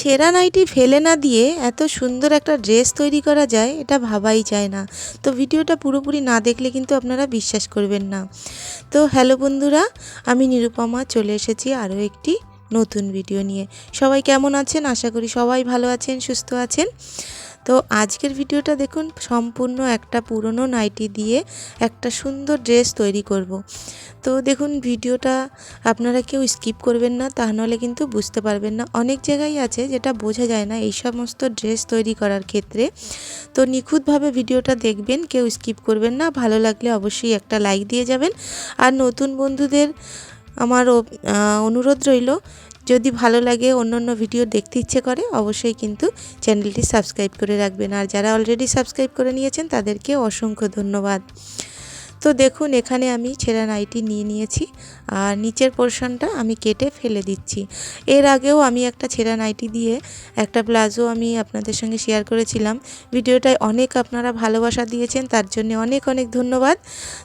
ছেঁড়া নাইটি ফেলে না দিয়ে এত সুন্দর একটা ড্রেস তৈরি করা যায় এটা ভাবাই যায় না। তো ভিডিওটা পুরোপুরি না দেখলে কিন্তু আপনারা বিশ্বাস করবেন না। তো হ্যালো বন্ধুরা, আমি নিরুপমা চলে এসেছি আরও একটি নতুন ভিডিও নিয়ে। সবাই কেমন আছেন? আশা করি সবাই ভালো আছেন, সুস্থ আছেন। তো আজকের ভিডিওটা দেখুন, সম্পূর্ণ একটা পুরনো নাইটি দিয়ে একটা সুন্দর ড্রেস তৈরি করব। তো দেখুন ভিডিওটা আপনারা কেউ স্কিপ করবেন না, তা নাহলে কিন্তু বুঝতে পারবেন না। অনেক জায়গায় আছে যেটা বোঝা যায় না এই সমস্ত ড্রেস তৈরি করার ক্ষেত্রে। তো নিখুঁতভাবে ভিডিওটা দেখবেন, কেউ স্কিপ করবেন না। ভালো লাগলে অবশ্যই একটা লাইক দিয়ে যাবেন। আর নতুন বন্ধুদের আমার অনুরোধ রইল, যদি ভালো লাগে, অন্য ভিডিও দেখতে ইচ্ছে করে, অবশ্যই কিন্তু চ্যানেলটি সাবস্ক্রাইব করে রাখবেন। আর যারা অলরেডি সাবস্ক্রাইব করে নিয়েছেন তাদেরকে অসংখ্য ধন্যবাদ। তো দেখুন এখানে আমি ছেঁড়া নাইটি নিয়ে নিয়েছি আর নিচের পোর্শনটা আমি কেটে ফেলে দিচ্ছি। এর আগেও আমি একটা ছেঁড়া নাইটি দিয়ে একটা প্লাজো আমি আপনাদের সঙ্গে শেয়ার করেছিলাম। ভিডিওটায় অনেক আপনারা ভালোবাসা দিয়েছেন, তার জন্য অনেক অনেক ধন্যবাদ।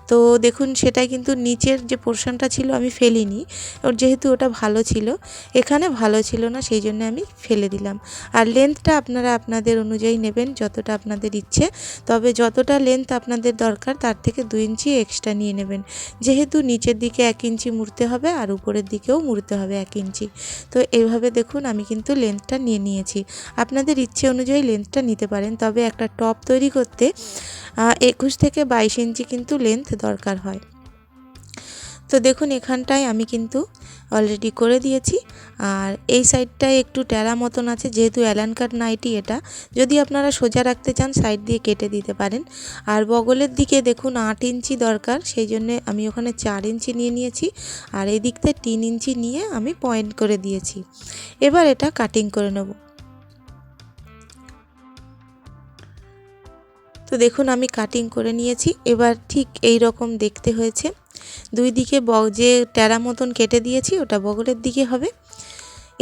তো দেখুন সেটাই কিন্তু নিচের যে পোর্শনটা ছিল আমি ফেলিনি, যেহেতু ওটা ভালো ছিল, এখানে ভালো ছিল না, সেই জন্য আমি ফেলে দিলাম। আর লেন্থটা আপনারা আপনাদের অনুযায়ী নেবেন, যতটা আপনাদের ইচ্ছে। তবে যতটা লেন্থ আপনাদের দরকার তার থেকে 2 ইঞ্চি এক্সট্রা নিয়ে নেবেন, যেহেতু নিচের দিকে 1 ইঞ্চি মুড়তে হবে আর উপরের দিকেও মুড়তে হবে 1 ইঞ্চি। তো এইভাবে দেখুন আমি কিন্তু লেন্থটা নিয়ে নিয়েছি। আপনাদের ইচ্ছে অনুযায়ী লেন্থটা নিতে পারেন, তবে একটা টপ তৈরি করতে 21 থেকে 22 ইঞ্চি কিন্তু লেন্থ দরকার হয়। তো দেখুন এখানটায় আমি কিন্তু অলরেডি করে দিয়েছি। আর এই সাইডটায় একটু টেরা মতন আছে, যেহেতু অ্যালান কাট নাইটি এটা, যদি আপনারা সোজা রাখতে চান সাইড দিয়ে কেটে দিতে পারেন। আর বগলের দিকে দেখুন 8 ইঞ্চি দরকার, সেই জন্য আমি ওখানে 4 ইঞ্চি নিয়ে নিয়েছি। আর এই দিকটায় 3 ইঞ্চি নিয়ে আমি পয়েন্ট করে দিয়েছি। এবার এটা কাটিং করে নেব। তো দেখুন আমি কাটিং করে নিয়েছি। এবার ঠিক এই রকম দেখতে হয়েছে। দুই দিকে যে টেরা মতন কেটে দিয়েছি ওটা বগলের দিকে হবে।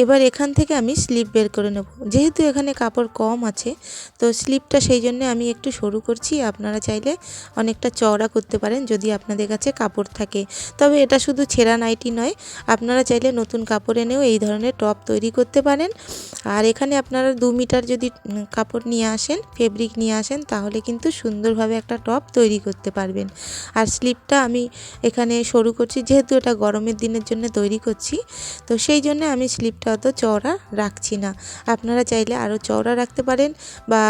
এবার এখান থেকে আমি স্লিপ বের করে নেব। যেহেতু এখানে কাপড় কম আছে, তো স্লিপটা সেই জন্য আমি একটু সরু করছি। আপনারা চাইলে অনেকটা চওড়া করতে পারেন যদি আপনাদের কাছে কাপড় থাকে। তবে এটা শুধু ছেঁড়া নাইটি নয়, আপনারা চাইলে নতুন কাপড় এনেও এই ধরনের টপ তৈরি করতে পারেন। আর এখানে আপনারা 2 মিটার যদি কাপড় নিয়ে আসেন, ফেব্রিক নিয়ে আসেন, তাহলে কিন্তু সুন্দরভাবে একটা টপ তৈরি করতে পারবেন। আর স্লিপটা আমি এখানে সরু করছি, যেহেতু এটা গরমের দিনের জন্য তৈরি করছি, তো সেই জন্য আমি স্লিপটা অত চওড়া রাখছি না। আপনারা চাইলে আরও চওড়া রাখতে পারেন বা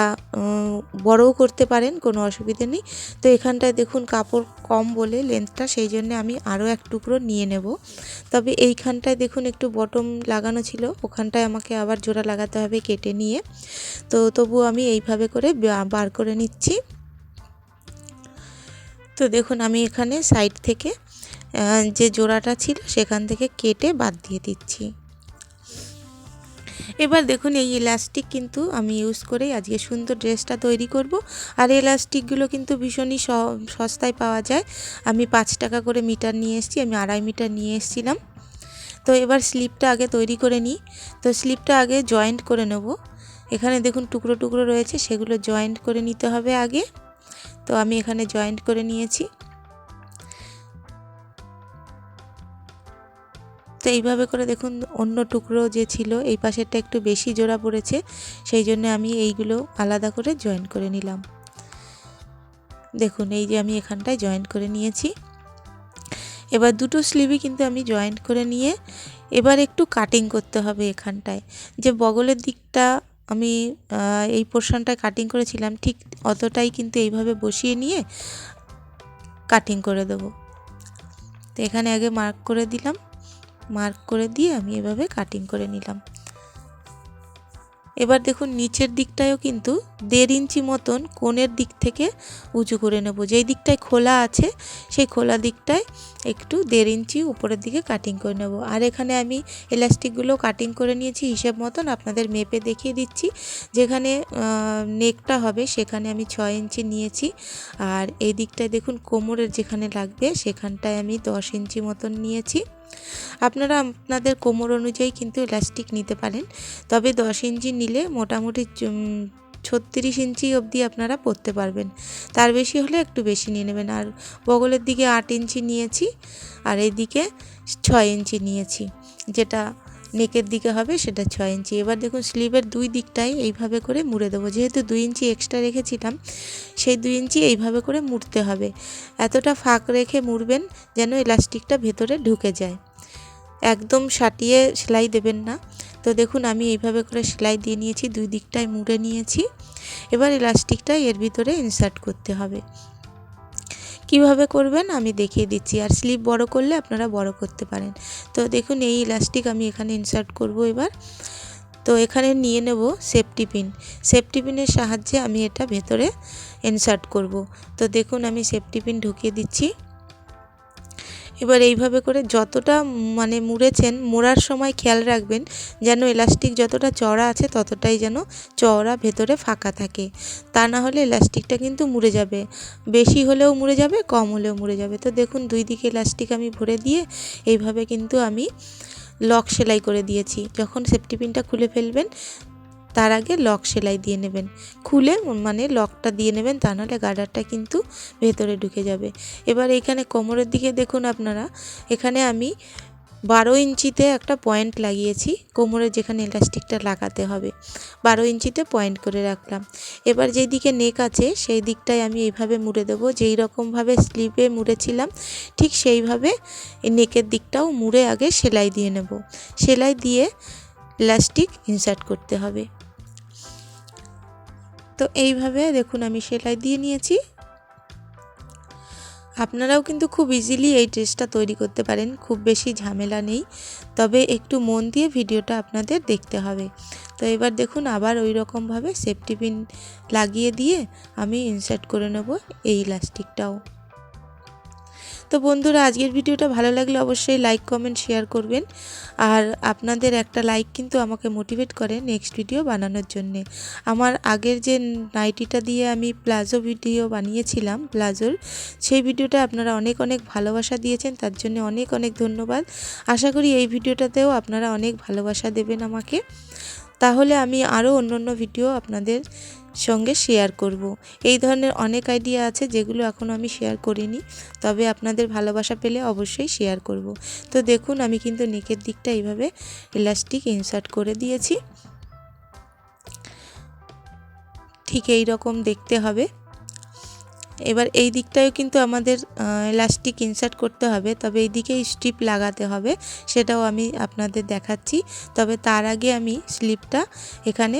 বড়ও করতে পারেন, কোনো অসুবিধে নেই। তো এখানটায় দেখুন কাপড় কম বলে লেন্থটা, সেই জন্য আমি আরও এক টুকরো নিয়ে নেব। তবে এইখানটায় দেখুন একটু বটম লাগানো ছিল, ওখানটায় আমাকে আবার জোড়া লাগাতে হবে কেটে নিয়ে। তো তবু আমি এইভাবে করে বার করে নিচ্ছি। তো দেখুন আমি এখানে সাইড থেকে যে জোড়াটা ছিল সেখান থেকে কেটে বাদ দিয়ে দিচ্ছি। এবার দেখুন এই ইলাস্টিক কিন্তু আমি ইউজ করেই আজকে সুন্দর ড্রেসটা তৈরি করব। আর ইলাস্টিকগুলো কিন্তু ভীষণই সস্তায় পাওয়া যায়। আমি 5 টাকা করে মিটার নিয়ে এসেছি, আমি 2.5 মিটার নিয়ে এসেছিলাম। তো এবার স্লিপটা আগে তৈরি করে নিই। তো স্লিপটা আগে জয়েন্ট করে নেব। এখানে দেখুন টুকরো টুকরো রয়েছে, সেগুলো জয়েন্ট করে নিতে হবে আগে। তো আমি এখানে জয়েন্ট করে নিয়েছি। তো এইভাবে করে দেখুন অন্য টুকরো যে ছিল এই পাশেরটা একটু বেশি জোড়া পড়েছে, সেই জন্য আমি এইগুলো আলাদা করে জয়েন্ট করে নিলাম। দেখুন এই যে আমি এখানটায় জয়েন্ট করে নিয়েছি। এবার দুটো স্লিভই কিন্তু আমি জয়েন্ট করে নিয়ে এবার একটু কাটিং করতে হবে। এখানটায় যে বগলের দিকটা আমি এই পোর্শনটায় কাটিং করেছিলাম, ঠিক অতটাই কিন্তু এইভাবে বসিয়ে নিয়ে কাটিং করে দেব। তো এখানে আগে মার্ক করে দিলাম, মার্ক করে দিয়ে আমি এভাবে কাটিং করে নিলাম। এবার দেখুন নিচের দিকটায়ও কিন্তু 1.5 ইঞ্চি মতন কোণের দিক থেকে উঁচু করে নেব। যেই দিকটায় খোলা আছে সেই খোলা দিকটায় একটু 1.5 ইঞ্চি উপরের দিকে কাটিং করে নেব। আর এখানে আমি এলাস্টিকগুলো কাটিং করে নিয়েছি হিসেব মতন, আপনাদের মেপে দেখিয়ে দিচ্ছি। যেখানে নেকটা হবে সেখানে আমি 6 ইঞ্চি নিয়েছি। আর এই দিকটায় দেখুন কোমরের যেখানে লাগবে সেখানটায় আমি 10 ইঞ্চি মতন নিয়েছি। আপনারা আপনাদের কোমর অনুযায়ী কিন্তু ইলাস্টিক নিতে পারেন, তবে 10 ইঞ্চি নিলে মোটামুটি 36 ইঞ্চি অবধি আপনারা পরতে পারবেন। তার বেশি হলে একটু বেশি নিয়ে নেবেন। আর বগলের দিকে 8 ইঞ্চি নিয়েছি আর এইদিকে 6 ইঞ্চি নিয়েছি, যেটা নেকের দিকে হবে সেটা 6 ইঞ্চি। এবার দেখুন স্লিভের দুই দিকটাই এইভাবে করে মুড়ে দেবো, যেহেতু 2 ইঞ্চি এক্সট্রা রেখেছিলাম সেই 2 ইঞ্চি এইভাবে করে মুড়তে হবে। এতটা ফাঁক রেখে মুড়বেন যেন ইলাস্টিকটা ভেতরে ঢুকে যায়, একদম সাটিয়ে সেলাই দেবেন না। তো দেখুন আমি এইভাবে করে সেলাই দিয়ে নিয়েছি, দুই দিকটাই মুড়ে নিয়েছি। এবার ইলাস্টিকটা এর ভিতরে ইনসার্ট করতে হবে। কিভাবে করবেন আমি দেখিয়ে দিচ্ছি, আর স্লিভ বড় করলে আপনারা বড় করতে পারেন। তো দেখুন এই ইলাস্টিক আমি এখানে ইনসার্ট করব এবার। তো এখানে নিয়ে নেব সেফটি পিন, সেফটি পিনের সাহায্যে আমি এটা ভেতরে ইনসার্ট করব। তো দেখুন আমি সেফটি পিন ঢুকিয়ে দিচ্ছি। এবার এইভাবে করে যতটা মানে মুড়েছেন, মোড়ার সময় খেয়াল রাখবেন যেন ইলাস্টিক যতটা চওড়া আছে ততটাই যেন চওড়া ভেতরে ফাঁকা থাকে, তা না হলে ইলাস্টিকটা কিন্তু মুড়ে যাবে, বেশি হলেও মুড়ে যাবে, কম হলেও মুড়ে যাবে। তো দেখুন দুই দিকে ইলাস্টিক আমি ভরে দিয়ে এইভাবে কিন্তু আমি লক সেলাই করে দিয়েছি। যখন সেফটি পিনটা খুলে ফেলবেন তার আগে লক সেলাই দিয়ে নেবেন, খুলে মানে লকটা দিয়ে নেবেন, তা নাহলে গার্ডারটা কিন্তু ভেতরে ঢুকে যাবে। এবার এখানে কোমরের দিকে দেখুন আপনারা, এখানে আমি 12 ইঞ্চিতে একটা পয়েন্ট লাগিয়েছি, কোমরে যেখানে ইলাস্টিকটা লাগাতে হবে 12 ইঞ্চিতে পয়েন্ট করে রাখলাম। এবার যেই দিকে নেক আছে সেই দিকটাই আমি এইভাবে মুড়ে দেবো, যেই রকমভাবে স্লিভে মুড়েছিলাম ঠিক সেইভাবে নেকের দিকটাও মুড়ে আগে সেলাই দিয়ে নেব। সেলাই দিয়ে ইলাস্টিক ইনসার্ট করতে হবে। তো এইভাবে দেখুন আমি সেলাই দিয়ে নিয়েছি। আপনারাও কিন্তু খুব ইজিলি এই ড্রেসটা তৈরি করতে পারেন, খুব বেশি ঝামেলা নেই, তবে একটু মন দিয়ে ভিডিওটা আপনাদের দেখতে হবে। তো এবার দেখুন আবার ওই রকমভাবে সেফটি পিন লাগিয়ে দিয়ে আমি ইনসার্ট করে নেব এই ইলাস্টিকটাও। তো বন্ধুরা আজকের ভিডিওটা ভালো লাগলে অবশ্যই লাইক কমেন্ট শেয়ার করবেন, আর আপনাদের একটা লাইক কিন্তু আমাকে মোটিভেট করে নেক্সট ভিডিও বানানোর জন্যে। আমার আগের যে নাইটিটা দিয়ে আমি প্লাজো ভিডিও বানিয়েছিলাম প্লাজোর, সেই ভিডিওটা আপনারা অনেক অনেক ভালোবাসা দিয়েছেন, তার জন্য অনেক অনেক ধন্যবাদ। আশা করি এই ভিডিওটাতেও আপনারা অনেক ভালোবাসা দেবেন আমাকে, তাহলে আমি আরও অন্য ভিডিও আপনাদের সঙ্গে শেয়ার করব। এই ধরনের অনেক আইডিয়া আছে যেগুলো এখনও আমি শেয়ার করিনি, তবে আপনাদের ভালোবাসা পেলে অবশ্যই শেয়ার করব। তো দেখুন আমি কিন্তু নেকের দিকটা এইভাবে ইলাস্টিক ইনসার্ট করে দিয়েছি, ঠিক এই রকম দেখতে হবে। এবার এই দিকটাও কিন্তু আমাদের ইলাস্টিক ইনসার্ট করতে হবে, তবে এই দিকে স্ট্রিপ লাগাতে হবে, সেটাও আমি আপনাদের দেখাচ্ছি। তবে তার আগে আমি স্লিপটা এখানে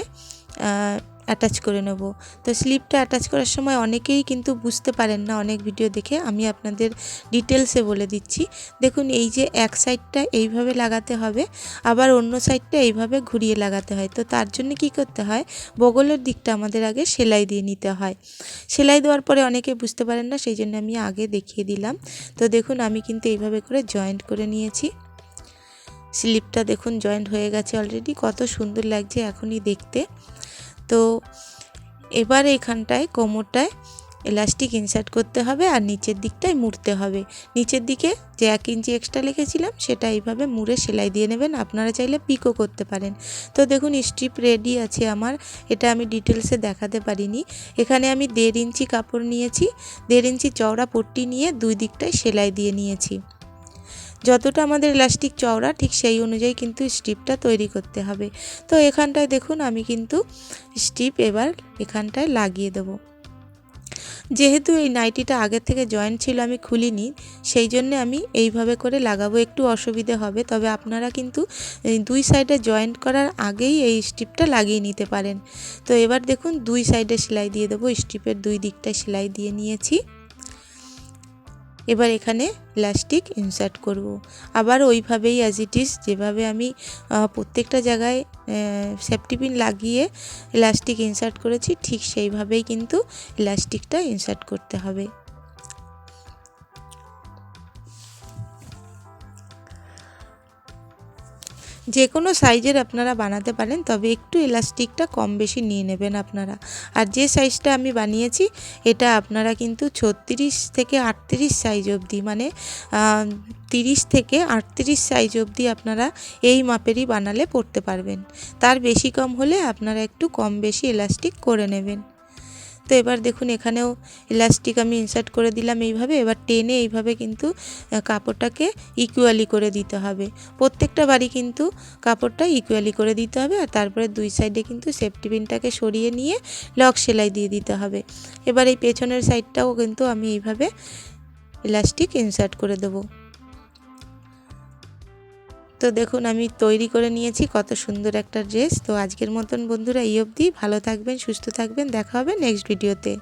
অ্যাটাচ করে নেব। তো স্লিপটা অ্যাটাচ করার সময় অনেকেই কিন্তু বুঝতে পারেন না, অনেক ভিডিও দেখে আমি আপনাদের ডিটেলসে বলে দিচ্ছি। দেখুন এই যে এক সাইডটা এইভাবে লাগাতে হবে, আবার অন্য সাইডটা এইভাবে ঘুরিয়ে লাগাতে হয়। তো তার জন্য কি করতে হয়, বগলের দিকটা আমাদের আগে সেলাই দিয়ে নিতে হয়। সেলাই দেওয়ার পরে অনেকে বুঝতে পারেন না, সেই জন্য আমি আগে দেখিয়ে দিলাম। তো দেখুন আমি কিন্তু এইভাবে করে জয়েন্ট করে নিয়েছি। স্লিপটা দেখুন জয়েন্ট হয়ে গেছে অলরেডি, কত সুন্দর লাগছে এখনই দেখতে। তো এবার এখানটায় কোমরটায় ইলাস্টিক ইনসার্ট করতে হবে আর নিচের দিকটায় মুড়তে হবে। নিচের দিকে যে 1 ইঞ্চি এক্সট্রা লিখেছিলাম সেটা এইভাবে মুড়ে সেলাই দিয়ে নেবেন, আপনারা চাইলে পিকও করতে পারেন। তো দেখুন স্ট্রিপ রেডি আছে আমার, এটা আমি ডিটেলসে দেখাতে পারিনি। এখানে আমি 1.5 ইঞ্চি কাপড় নিয়েছি, 1.5 ইঞ্চি চওড়া পট্টি নিয়ে দুই দিকটায় সেলাই দিয়ে নিয়েছি। যতটা আমাদের ইলাস্টিক চওড়া ঠিক সেই অনুযায়ী কিন্তু স্ট্রিপটা তৈরি করতে হবে। তো এখানটায় দেখুন আমি কিন্তু স্ট্রিপ এবার এখানটায় লাগিয়ে দেব। যেহেতু এই নাইটিটা আগের থেকে জয়েন্ট ছিল আমি খুলিনি, সেই জন্য আমি এইভাবে করে লাগাবো, একটু অসুবিধে হবে, তবে আপনারা কিন্তু দুই সাইডে জয়েন্ট করার আগেই এই স্ট্রিপটা লাগিয়ে নিতে পারেন। তো এবার দেখুন দুই সাইডে সেলাই দিয়ে দেবো, স্ট্রিপের দুই দিকটায় সেলাই দিয়ে নিয়েছি। এবার এখানে ইলাস্টিক ইনসার্ট করব, আবার ওইভাবেই অ্যাজ ইট ইজ যেভাবে আমি প্রত্যেকটা জায়গায় সেফটি পিন লাগিয়ে ইলাস্টিক ইনসার্ট করেছি ঠিক সেইভাবেই কিন্তু ইলাস্টিকটা ইনসার্ট করতে হবে। যে কোনো সাইজের আপনারা বানাতে পারেন, তবে একটু ইলাস্টিকটা কম বেশি নিয়ে নেবেন আপনারা। আর যে সাইজটা আমি বানিয়েছি এটা আপনারা কিন্তু 36 থেকে 38 সাইজ অবধি, মানে 30 থেকে 38 সাইজ অবধি আপনারা এই মাপেরই বানালে পরতে পারবেন। তার বেশি কম হলে আপনারা একটু কম বেশি ইলাস্টিক করে নেবেন। তো এবার দেখুন এখানেও ইলাস্টিক আমি ইনসার্ট করে দিলাম এইভাবে। এবার টেনে এইভাবে কিন্তু কাপড়টাকে ইকুয়ালি করে দিতে হবে। প্রত্যেকটা বাড়ি কিন্তু কাপড়টা ইকুয়ালি করে দিতে হবে। আর তারপরে দুই সাইডে কিন্তু সেফটি পিনটাকে সরিয়ে নিয়ে লক সেলাই দিয়ে দিতে হবে। এবার এই পেছনের সাইডটাও কিন্তু আমি এইভাবে ইলাস্টিক ইনসার্ট করে দেবো। তো দেখুন আমি তৈরি করে নিয়েছি কত সুন্দর একটা ড্রেস। তো আজকের মতন বন্ধুরা এই অবধি। ভালো থাকবেন, সুস্থ থাকবেন, দেখা হবে নেক্সট ভিডিওতে।